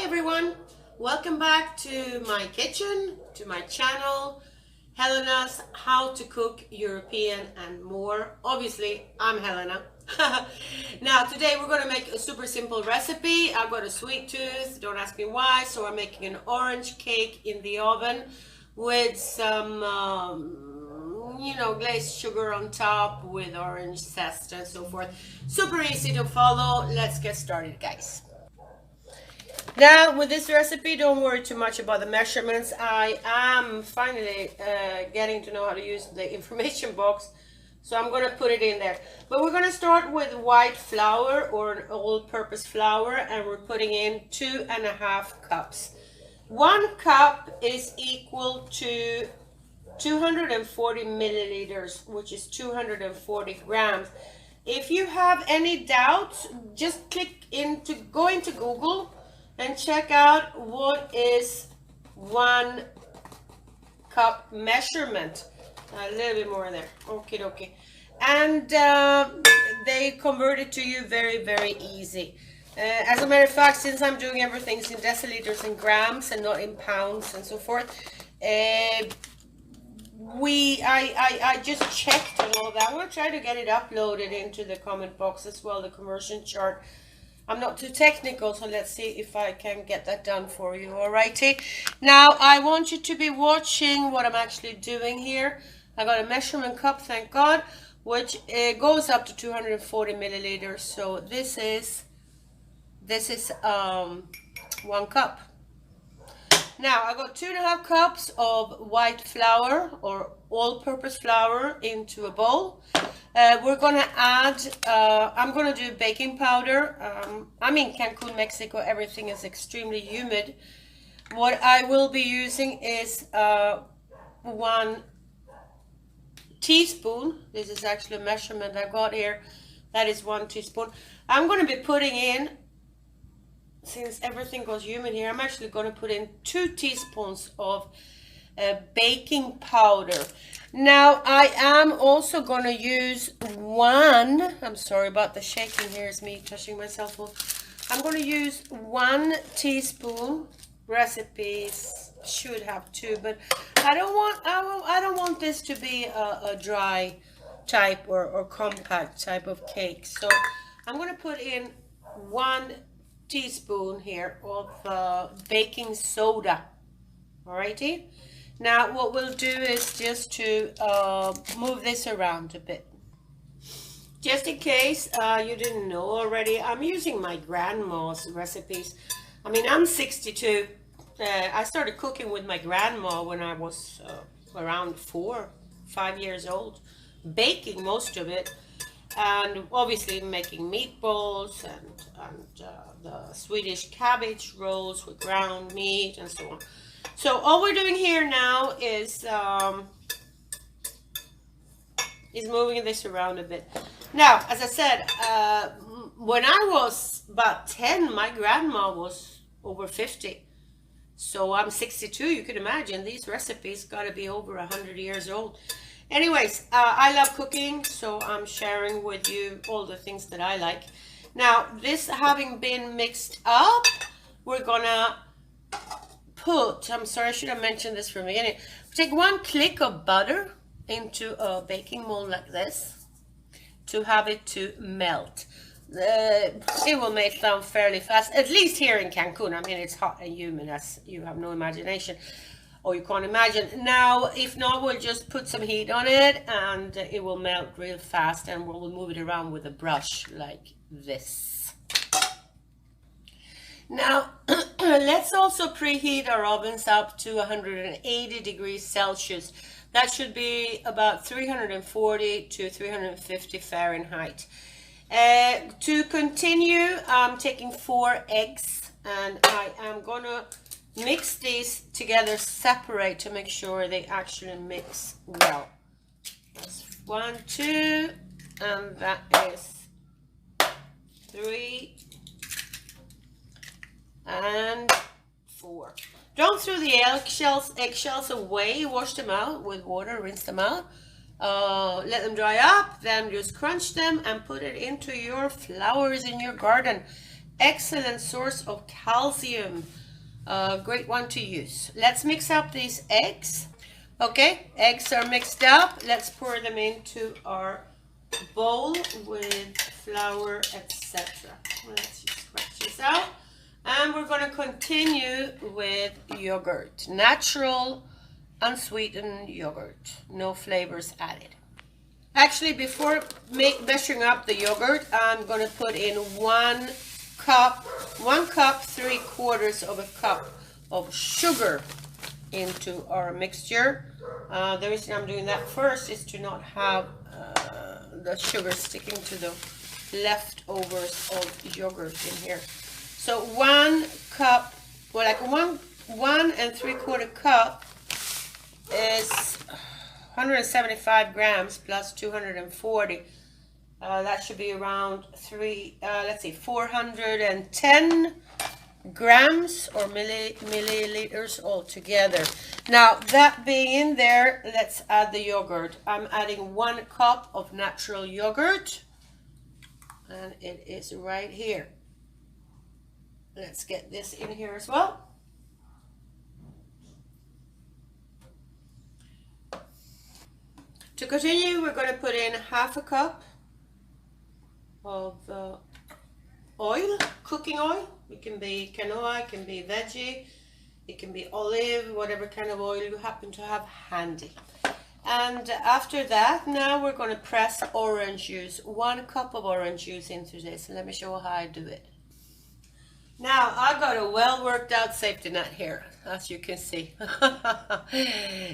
everyone, welcome back to my kitchen, to my channel, Helena's How to Cook European and More. Obviously, I'm Helena. Now today we're going to make a super simple recipe. I've got a sweet tooth, don't ask me why, so I'm making an orange cake in the oven with some glazed sugar on top with orange zest and so forth. Super easy to follow. Let's get started, guys. Now with this recipe, don't worry too much about the measurements. I am finally getting to know how to use the information box, so I'm going to put it in there. But we're going to start with white flour or an all-purpose flour, and we're putting in 2.5 cups. 1 cup is equal to 240 milliliters, which is 240 grams. If you have any doubts, just go into Google and check out what is 1 cup measurement. A little bit more in there. Okay, okay. And they convert it to you very, very easy. As a matter of fact, since I'm doing everything in deciliters and grams and not in pounds and so forth, I just checked and all that. I'm going to try to get it uploaded into the comment box as well, the conversion chart. I'm not too technical, so let's see if I can get that done for you. Alrighty. Now I want you to be watching what I'm actually doing here. I got a measurement cup, thank God, which goes up to 240 milliliters. So this is 1 cup. Now I got 2.5 cups of white flour or all-purpose flour into a bowl. We're gonna add, I'm gonna do baking powder. I'm in Cancun, Mexico. Everything is extremely humid. What I will be using is 1 teaspoon. This is actually a measurement I got here. That is 1 teaspoon. I'm gonna be putting in, since everything goes humid here, I'm actually going to put in 2 teaspoons of baking powder. Now I am also going to use I'm sorry about the shaking here, it's me touching myself. I'm going to use 1 teaspoon. Recipes should have 2, but I don't want this to be a dry type or compact type of cake. So I'm going to put in 1 teaspoon here of baking soda. Alrighty. Now what we'll do is just to move this around a bit. Just in case you didn't know already, I'm using my grandma's recipes. I mean, I'm 62. I started cooking with my grandma when I was around 4-5 years old, baking most of it, and obviously making meatballs and the Swedish cabbage rolls with ground meat and so on. So all we're doing here now is moving this around a bit. Now, as I said, when I was about 10, my grandma was over 50. So I'm 62. You can imagine these recipes got to be over 100 years old. Anyways, I love cooking, so I'm sharing with you all the things that I like. Now, this having been mixed up, we're gonna put, I'm sorry, I should have mentioned this from the beginning. Take 1 click of butter into a baking mold like this to have it to melt. It will melt down fairly fast, at least here in Cancun. I mean, it's hot and humid, as you have no imagination. Or you can't imagine. Now, if not, we'll just put some heat on it and it will melt real fast, and we'll move it around with a brush like this. Now, let's also preheat our ovens up to 180 degrees Celsius. That should be about 340 to 350 Fahrenheit. To continue, I'm taking 4 eggs, and I am gonna mix these together separate to make sure they actually mix well. That's 1, 2, and that is 3 and 4. Don't throw the eggshells away. Wash them out with water, rinse them out. Let them dry up, then just crunch them and put it into your flowers in your garden. excellent source of calcium. Great one to use. Let's mix up these eggs. Okay, eggs are mixed up. Let's pour them into our bowl with flour, etc. Let's just scratch this out. And we're going to continue with yogurt. Natural, unsweetened yogurt. No flavors added. Actually, before measuring up the yogurt, I'm going to put in 1 cup, 3/4 of a cup of sugar into our mixture. The reason I'm doing that first is to not have the sugar sticking to the leftovers of yogurt in here. So 1 cup, well, like 1 3/4 cup is 175 grams plus 240. That should be around 410 grams or milliliters altogether. Now, that being in there, let's add the yogurt. I'm adding 1 cup of natural yogurt, and it is right here. Let's get this in here as well. To continue, we're going to put in 1/2 cup of oil, cooking oil. It can be canola, it can be veggie, it can be olive, whatever kind of oil you happen to have handy. And after that, now we're going to press orange juice, 1 cup of orange juice into this. Let me show you how I do it. Now, I got a well worked out safety net here, as you can see.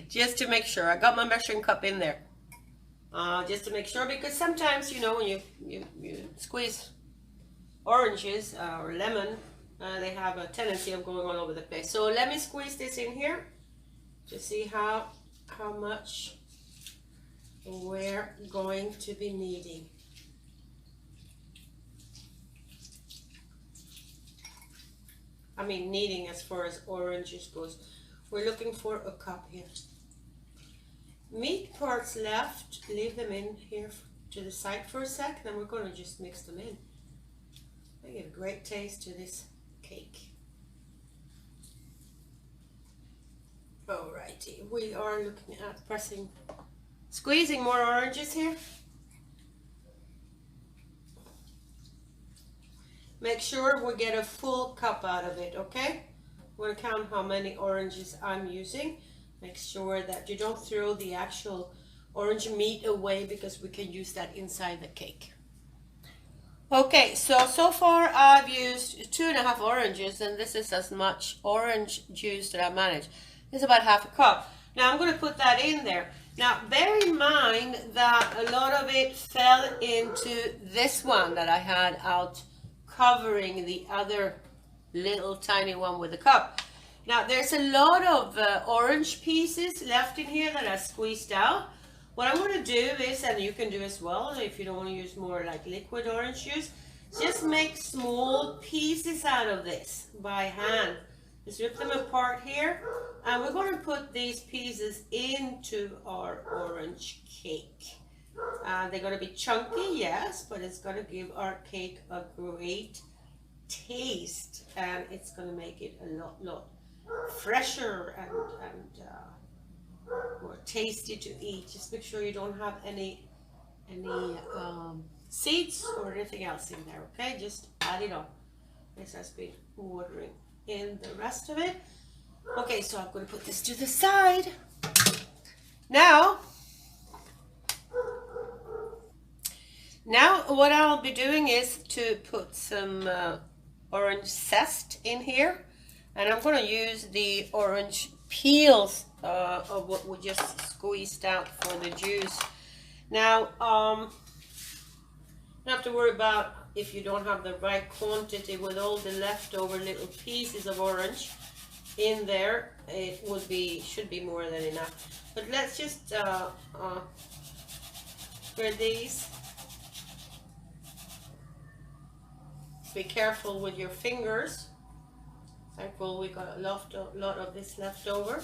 Just to make sure, I got my measuring cup in there. Just to make sure, because sometimes, you know, when you squeeze oranges or lemon, they have a tendency of going all over the place. So let me squeeze this in here to see how much we're going to be needing. I mean needing as far as oranges goes. We're looking for a cup here. Meat parts left, leave them in here to the side for a sec, then we're going to just mix them in. They give a great taste to this cake. Alrighty, we are looking at squeezing more oranges here. Make sure we get a full cup out of it, okay? We're going to count how many oranges I'm using. Make sure that you don't throw the actual orange meat away, because we can use that inside the cake. Okay, so far I've used 2.5 oranges, and this is as much orange juice that I managed. It's about 1/2 cup. Now I'm going to put that in there. Now bear in mind that a lot of it fell into this one that I had out covering the other little tiny one with a cup. Now there's a lot of orange pieces left in here that I squeezed out. What I'm going to do is, and you can do as well if you don't want to use more like liquid orange juice, just make small pieces out of this by hand. Just rip them apart here, and we're going to put these pieces into our orange cake. They're going to be chunky, yes, but it's going to give our cake a great taste, and it's going to make it a lot fresher and more tasty to eat. Just make sure you don't have any seeds or anything else in there, okay? Just add it on. This has been watering in the rest of it. Okay, so I'm going to put this to the side. Now what I'll be doing is to put some orange zest in here, and I'm going to use the orange peels of what we just squeezed out for the juice. Now, don't have to worry about if you don't have the right quantity with all the leftover little pieces of orange in there. It should be more than enough. But let's just spread these. Be careful with your fingers. Thankful we got a lot of this left over.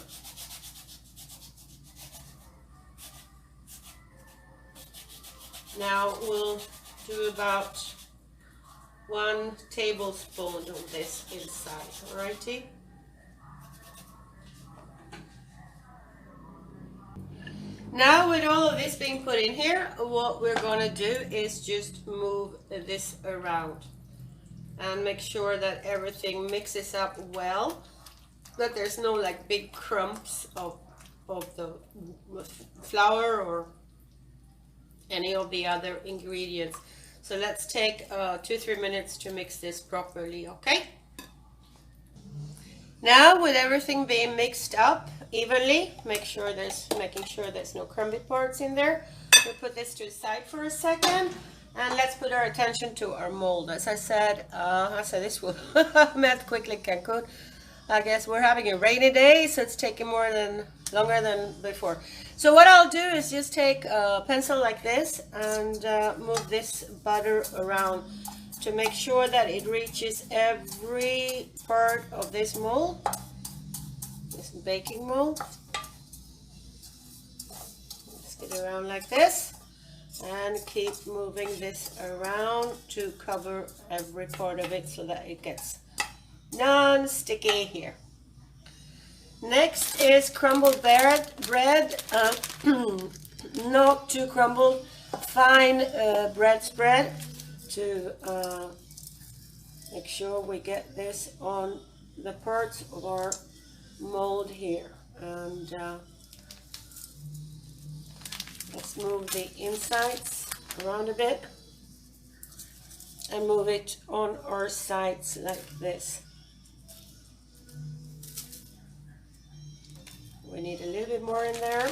Now we'll do about 1 tablespoon of this inside. Alrighty. Now with all of this being put in here, what we're gonna do is just move this around and make sure that everything mixes up well, that there's no like big clumps of the flour or any of the other ingredients. So let's take 2-3 minutes to mix this properly, okay? Now with everything being mixed up evenly, making sure there's no crumbly parts in there. We'll put this to the side for a second, and let's put our attention to our mold. As I said this will melt quickly in Cancun. I guess we're having a rainy day, so it's taking longer than before. So what I'll do is just take a pencil like this and move this butter around to make sure that it reaches every part of this mold, this baking mold. Just get around like this and keep moving this around to cover every part of it so that it gets non-sticky here. Next is crumbled bread, not too crumbled, fine bread spread to make sure we get this on the parts of our mold here. And let's move the insides around a bit and move it on our sides like this. We need a little bit more in there.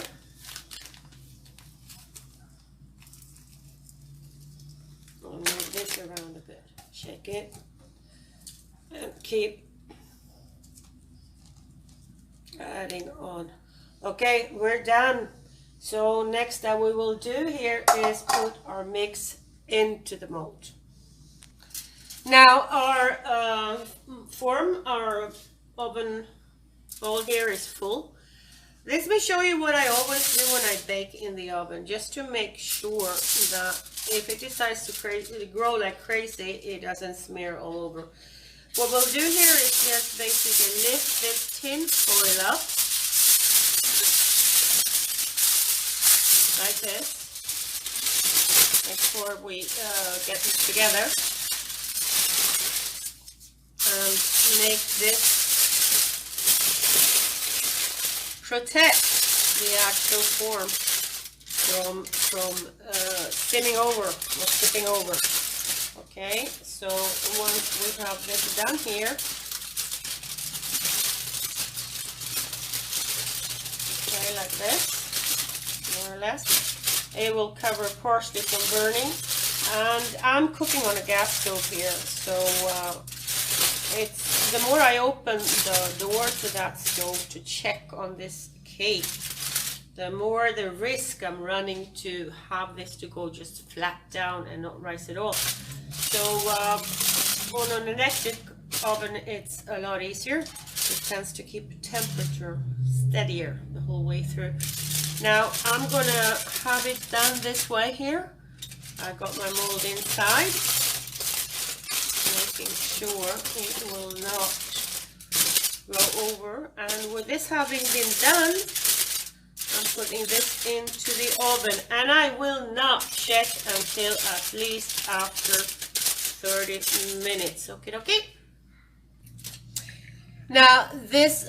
I'll move this around a bit. Shake it and keep adding on. Okay, we're done. So next that we will do here is put our mix into the mold. Now our our oven bowl here is full. Let me show you what I always do when I bake in the oven, just to make sure that if it decides to grow like crazy, it doesn't smear all over. What we'll do here is just basically lift this tin foil up, like this, before we get this together, and make this protect the actual form from spinning over or tipping over. Okay, so once we have this done here, okay, like this, more or less, it will cover partially from burning. And I'm cooking on a gas stove here, so the more I open the door to that stove to check on this cake, the more the risk I'm running to have this to go just flat down and not rise at all. So on an electric oven, it's a lot easier. It tends to keep temperature steadier the whole way through. Now I'm gonna have it done this way here. I got my mold inside, making sure it will not go over. And with this having been done, I'm putting this into the oven, and I will not check until at least after 30 minutes. Okay. Now this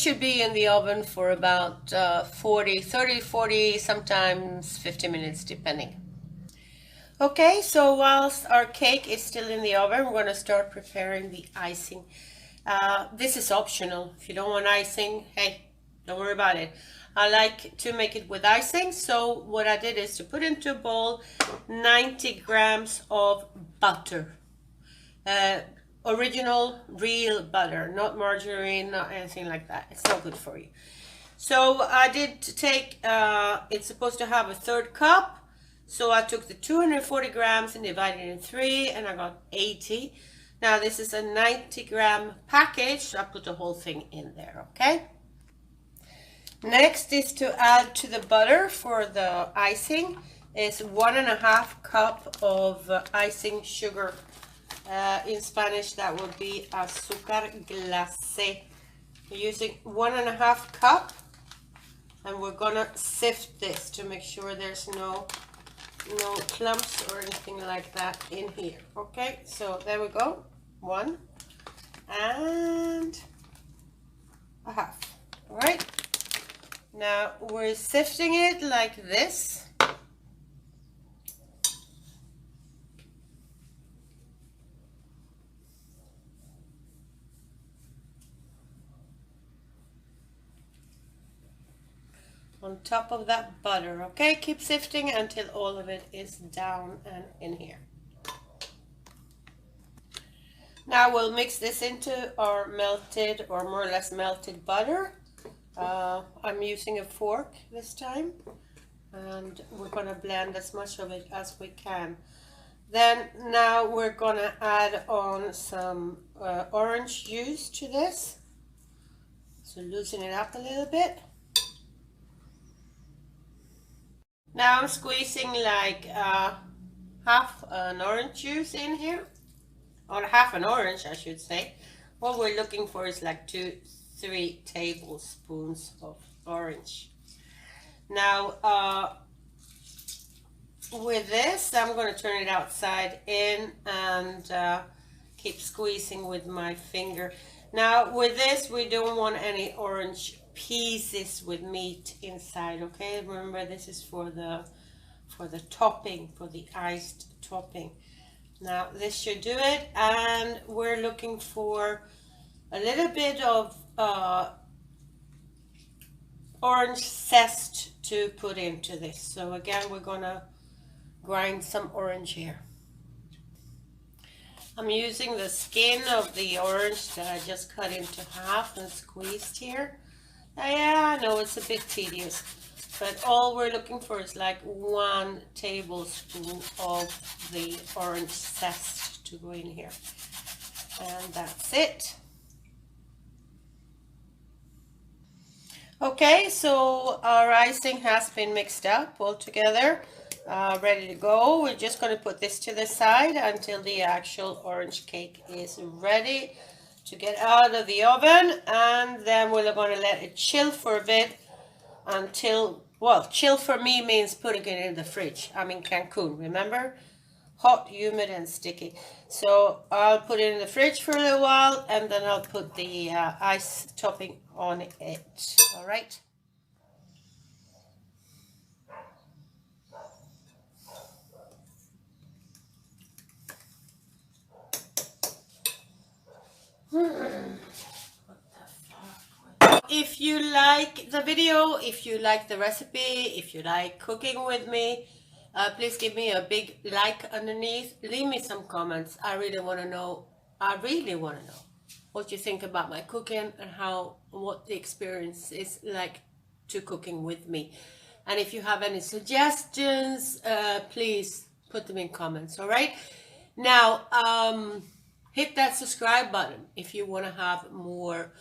should be in the oven for about 30-40, sometimes 50 minutes depending. Okay, so whilst our cake is still in the oven, we're going to start preparing the icing. This is optional. If you don't want icing, hey, don't worry about it. I like to make it with icing, so what I did is to put into a bowl 90 grams of butter. Original, real butter, not margarine, not anything like that. It's not good for you. So I did take, it's supposed to have 1/3 cup. So I took the 240 grams and divided it in 3, and I got 80. Now this is a 90-gram package, so I put the whole thing in there, okay? Next is to add to the butter for the icing is 1.5 cup of icing sugar. In Spanish, that would be azúcar glacé. We're using 1.5 cup, and we're gonna sift this to make sure there's no clumps or anything like that in here. Okay, so there we go. 1 and a half. All right. Now we're sifting it like this. On top of that butter, okay? Keep sifting until all of it is down and in here. Now we'll mix this into our melted, or more or less melted butter. I'm using a fork this time, and we're gonna blend as much of it as we can. Then now we're gonna add on some orange juice to this. So loosen it up a little bit. Now I'm squeezing like half an orange juice in here, or half an orange I should say. What we're looking for is like 2-3 tablespoons of orange. Now with this I'm going to turn it outside in and keep squeezing with my finger. Now with this we don't want any orange pieces with meat inside, okay? Remember, this is for the topping, for the iced topping. Now this should do it, and we're looking for a little bit of orange zest to put into this. So again, we're gonna grind some orange here. I'm using the skin of the orange that I just cut into half and squeezed here. Yeah, I know it's a bit tedious, but all we're looking for is like 1 tablespoon of the orange zest to go in here. And that's it. Okay, so our icing has been mixed up all together, ready to go. We're just going to put this to the side until the actual orange cake is ready to get out of the oven, and then we're going to let it chill for a bit until, well, chill for me means putting it in the fridge. I'm in Cancun, remember? Hot, humid, and sticky. So I'll put it in the fridge for a little while, and then I'll put the ice topping on it. All right. If you like the video, if you like the recipe, if you like cooking with me, please give me a big like underneath. Leave me some comments. I really want to know what you think about my cooking and what the experience is like to cooking with me. And if you have any suggestions, please put them in comments. All right. Now, hit that subscribe button if you want to have more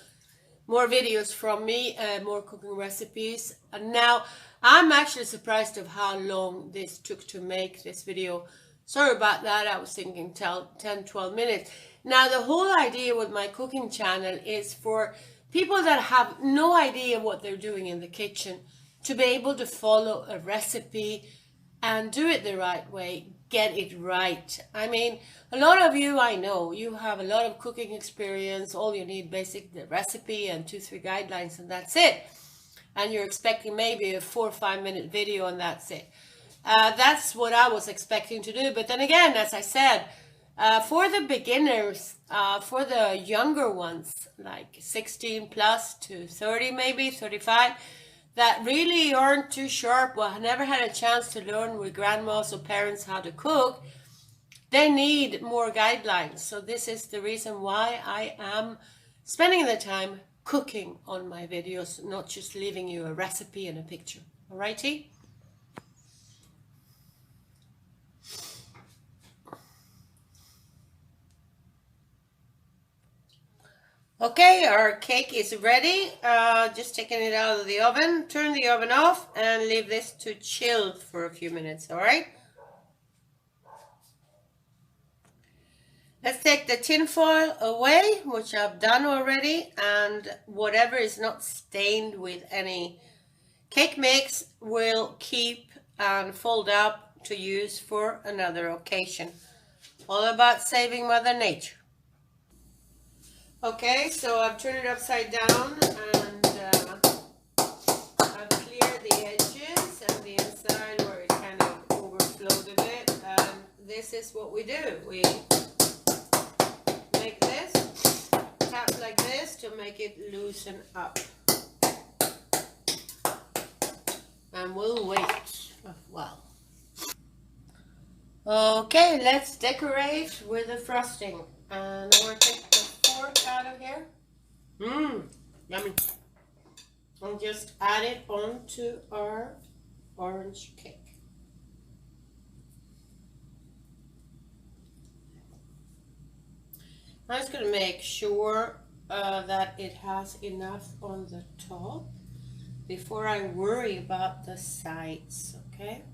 videos from me, more cooking recipes. And now I'm actually surprised of how long this took to make this video. Sorry about that. I was thinking 10-12 minutes. Now the whole idea with my cooking channel is for people that have no idea what they're doing in the kitchen to be able to follow a recipe and do it the right way, get it right. I mean, a lot of you, I know, you have a lot of cooking experience. All you need basically the recipe and 2-3 guidelines, and that's it. And you're expecting maybe a 4 or 5 minute video, and that's it. That's what I was expecting to do. But then again, as I said, for the beginners, for the younger ones, like 16 plus to 30, maybe 35, that really aren't too sharp, well, never had a chance to learn with grandmas or parents how to cook, they need more guidelines. So this is the reason why I am spending the time cooking on my videos, not just leaving you a recipe and a picture. Alrighty? Okay, our cake is ready. Just taking it out of the oven. Turn the oven off and leave this to chill for a few minutes, all right? Let's take the tin foil away, which I've done already, and whatever is not stained with any cake mix will keep and fold up to use for another occasion. All about saving Mother Nature. Okay, so I've turned it upside down and I've cleared the edges and the inside where it kind of overflowed a bit. And this is what we do. We make this, tap like this to make it loosen up. And we'll wait a while. Okay, let's decorate with the frosting. And I'm going to take the fork out of here. Yummy. And just add it onto our orange cake. I'm just going to make sure that it has enough on the top before I worry about the sides, okay?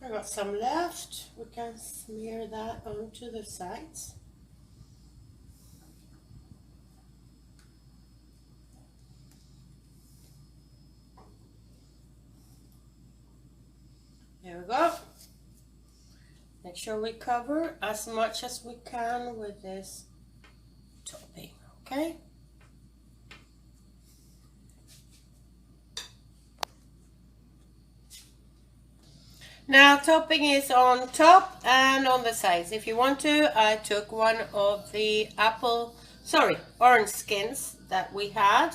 I got some left. We can smear that onto the sides. There we go. Make sure we cover as much as we can with this topping, okay? Now topping is on top and on the sides. If you want to, I took one of the orange skins that we had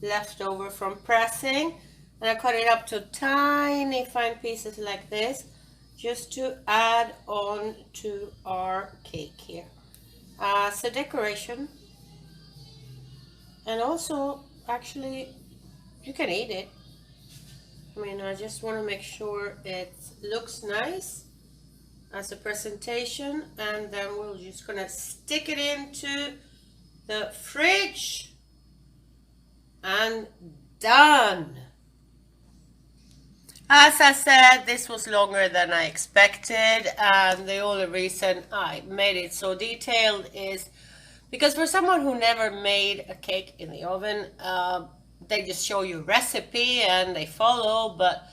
left over from pressing, and I cut it up to tiny fine pieces like this, just to add on to our cake here as a decoration. And also, actually, you can eat it. I mean, I just want to make sure it looks nice as a presentation, and then we're just gonna stick it into the fridge and done. As I said, this was longer than I expected, and the only reason I made it so detailed is because for someone who never made a cake in the oven, they just show you a recipe and they follow, but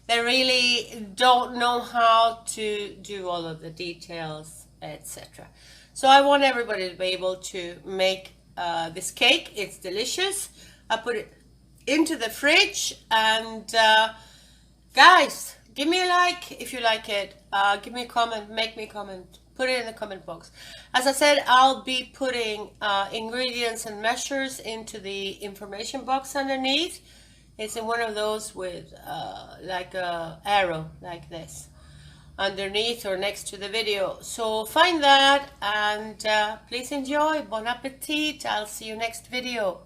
they really don't know how to do all of the details, etc. So I want everybody to be able to make this cake. It's delicious. I put it into the fridge, and guys, give me a like if you like it. Give me a comment, make me a comment, put it in the comment box. As I said, I'll be putting ingredients and measures into the information box underneath. It's in one of those with like a arrow like this underneath or next to the video. So find that, and please enjoy. Bon appetit. I'll see you next video.